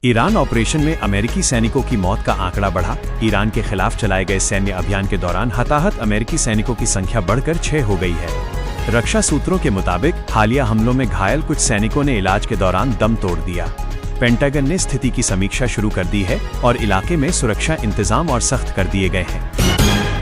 Iran operation में अमेरिकी सैनिकों की मौत का आंकड़ा बढ़ा। ईरान के खिलाफ चलाए गए सैन्य अभियान के दौरान हताहत अमेरिकी सैनिकों की संख्या बढ़कर 6 हो गई है। रक्षा सूत्रों के मुताबिक हालिया हमलों में घायल कुछ सैनिकों ने इलाज के दौरान दम तोड़ दिया। पेंटागन ने स्थिति की समीक्षा शुरू कर दी है और इलाके में सुरक्षा इंतजाम और सख्त कर दिए गए हैं।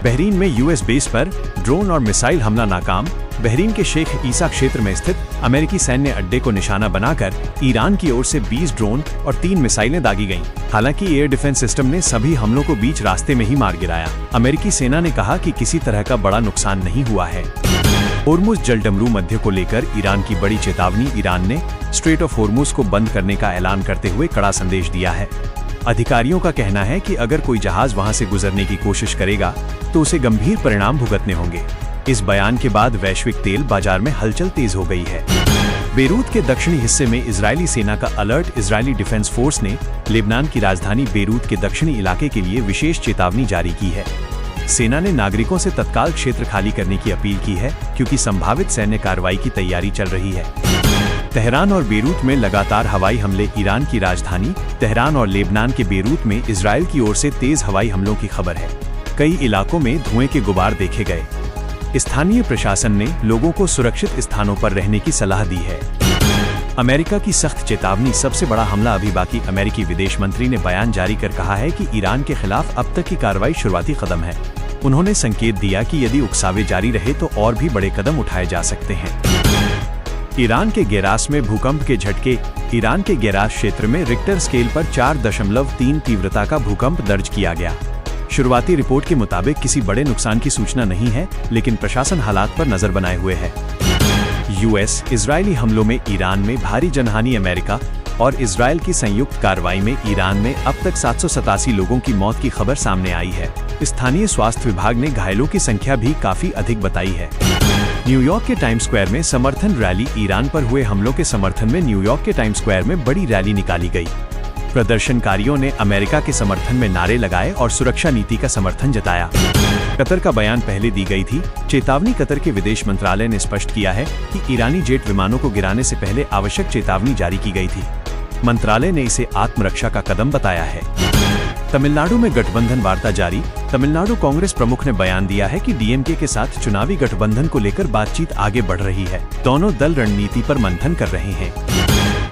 बहरीन में यूएस बेस पर ड्रोन और मिसाइल हमला नाकाम। बहरीन के शेख ईसा क्षेत्र में स्थित अमेरिकी सैन्य अड्डे को निशाना बनाकर ईरान की ओर से 20 ड्रोन और 3 मिसाइलें दागी गईं। हालांकि एयर डिफेंस सिस्टम ने सभी हमलों को बीच रास्ते में ही मार गिराया। अमेरिकी सेना ने कहा कि किसी तरह का बड़ा नुकसान नहीं हुआ है। होर्मुज जलडमरू मध्य को लेकर ईरान की बड़ी चेतावनी। ईरान ने स्ट्रेट ऑफ होर्मुज को बंद करने का ऐलान करते हुए कड़ा संदेश दिया है। अधिकारियों का कहना है कि अगर कोई जहाज वहां से गुजरने की कोशिश करेगा तो उसे गंभीर परिणाम भुगतने होंगे। इस बयान के बाद वैश्विक तेल बाजार में हलचल तेज हो गई है। बेरूत के दक्षिणी हिस्से में इजरायली सेना का अलर्ट। इजरायली डिफेंस फोर्स ने लेबनान की राजधानी बेरूत के दक्षिणी इलाके के लिए विशेष चेतावनी जारी की है। सेना ने नागरिकों से तत्काल क्षेत्र खाली करने की अपील की है क्योंकि संभावित सैन्य कार्रवाई की तैयारी चल रही है। तेहरान और बेरूत में लगातार हवाई हमले। ईरान की राजधानी तेहरान और लेबनान के बेरूत में इजरायल की ओर से तेज हवाई हमलों की खबर है। कई इलाकों में धुएं के गुबार देखे गए। स्थानीय प्रशासन ने लोगों को सुरक्षित स्थानों पर रहने की सलाह दी है। अमेरिका की सख्त चेतावनी। सबसे बड़ा हमला अभी बाकी। अमेरिकी विदेश मंत्री ने बयान जारी कर कहा है कि ईरान के खिलाफ अब तक की कार्रवाई शुरुआती कदम है। उन्होंने संकेत दिया कि यदि उकसावे जारी रहे तो और भी बड़े कदम उठाए जा सकते हैं। ईरान के गेरास में भूकंप के झटके। ईरान के गेरास क्षेत्र में रिक्टर स्केल पर 4.3 तीव्रता का भूकंप दर्ज किया गया। शुरुआती रिपोर्ट के मुताबिक किसी बड़े नुकसान की सूचना नहीं है, लेकिन प्रशासन हालात पर नजर बनाए हुए है। यूएस इजरायली हमलों में ईरान में भारी जनहानि। अमेरिका और इजरायल की संयुक्त कार्रवाई में ईरान में अब तक 787 लोगों की मौत की खबर सामने आई है। स्थानीय स्वास्थ्य विभाग ने घायलों की संख्या भी काफी अधिक बताई है। न्यूयॉर्क के टाइम्स स्क्वायर में समर्थन रैली। ईरान पर हुए हमलों के समर्थन में न्यूयॉर्क के टाइम्स स्क्वायर में बड़ी रैली निकाली गई। प्रदर्शनकारियों ने अमेरिका के समर्थन में नारे लगाए और सुरक्षा नीति का समर्थन जताया। कतर का बयान पहले दी गई थी चेतावनी। कतर के विदेश मंत्रालय ने स्पष्ट किया है कि ईरानी जेट विमानों को गिराने से पहले आवश्यक चेतावनी जारी की गई थी। मंत्रालय ने इसे आत्मरक्षा का कदम बताया है। तमिलनाडु में गठबंधन वार्ता जारी। तमिलनाडु कांग्रेस प्रमुख ने बयान दिया है कि डीएमके के साथ चुनावी गठबंधन को लेकर बातचीत आगे बढ़ रही है। दोनों दल रणनीति पर मंथन कर रहे हैं।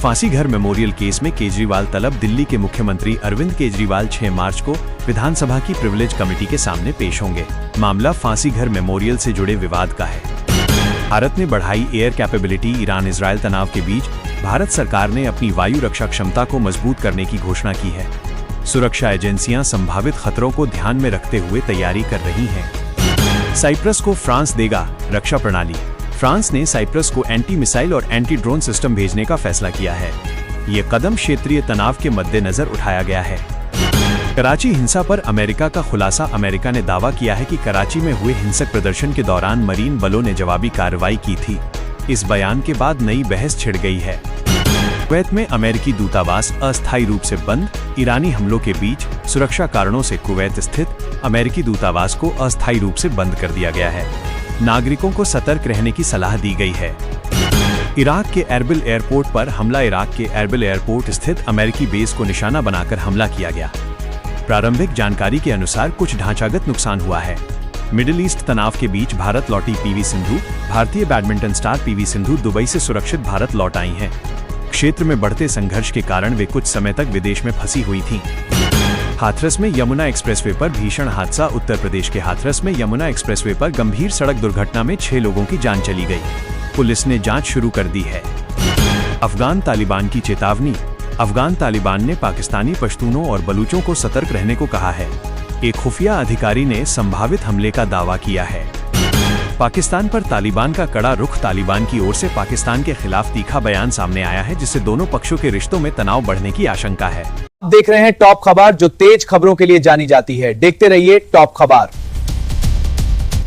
फांसी घर मेमोरियल केस में केजरीवाल तलब। दिल्ली के मुख्यमंत्री अरविंद केजरीवाल 6 मार्च को विधानसभा की प्रिविलेज कमेटी के सामने पेश होंगे। मामला फांसी घर मेमोरियल से जुड़े विवाद का है। भारत ने बढ़ाई एयर कैपेबिलिटी। ईरान इजरायल तनाव के बीच भारत सरकार ने अपनी वायु रक्षा क्षमता को मजबूत करने की घोषणा की है। सुरक्षा एजेंसियां संभावित खतरों को ध्यान में रखते हुए तैयारी कर रही हैं। साइप्रस को फ्रांस देगा रक्षा प्रणाली। फ्रांस ने साइप्रस को एंटी मिसाइल और एंटी ड्रोन सिस्टम भेजने का फैसला किया है। ये कदम क्षेत्रीय तनाव के मद्देनजर उठाया गया है। कराची हिंसा पर अमेरिका का खुलासा। अमेरिका ने दावा किया है कि कराची में हुए हिंसक प्रदर्शन के दौरान मरीन बलों ने जवाबी कार्रवाई की थी। इस बयान के बाद नई बहस छिड़ गई है। कुवैत में अमेरिकी दूतावास अस्थायी रूप से बंद। ईरानी हमलों के बीच सुरक्षा कारणों से कुवैत स्थित अमेरिकी दूतावास को अस्थायी रूप से बंद कर दिया गया है। नागरिकों को सतर्क रहने की सलाह दी गई है। इराक के एरबिल एयरपोर्ट पर हमला। इराक के एरबिल एयरपोर्ट स्थित अमेरिकी बेस को निशाना बनाकर हमला किया गया। प्रारंभिक जानकारी के अनुसार कुछ ढांचागत नुकसान हुआ है। मिडिल ईस्ट तनाव के बीच भारत लौटी पीवी सिंधु। भारतीय badminton star PV Sindhu Dubai से सुरक्षित भारत लौट आई हैं। क्षेत्र में बढ़ते संघर्ष के कारण वे कुछ समय तक विदेश में फंसी हुई थीं। हाथरस में यमुना एक्सप्रेसवे पर भीषण हादसा। उत्तर प्रदेश के हाथरस में यमुना एक्सप्रेसवे पर गंभीर सड़क दुर्घटना में 6 लोगों की जान चली गई। पुलिस ने जांच शुरू कर दी है। अफगान तालिबान की चेतावनी। अफगान तालिबान ने पाकिस्तानी पश्तूनों और बलूचों को सतर्क रहने को कहा है। एक खुफिया अधिकारी ने संभावित हमले का दावा किया है। पाकिस्तान पर तालिबान का कड़ा रुख। तालिबान की ओर से पाकिस्तान के खिलाफ तीखा बयान सामने आया है, जिससे दोनों पक्षों के रिश्तों में तनाव बढ़ने की आशंका है। देख रहे हैं टॉप खबर, जो तेज खबरों के लिए जानी जाती है। देखते रहिए टॉप खबर।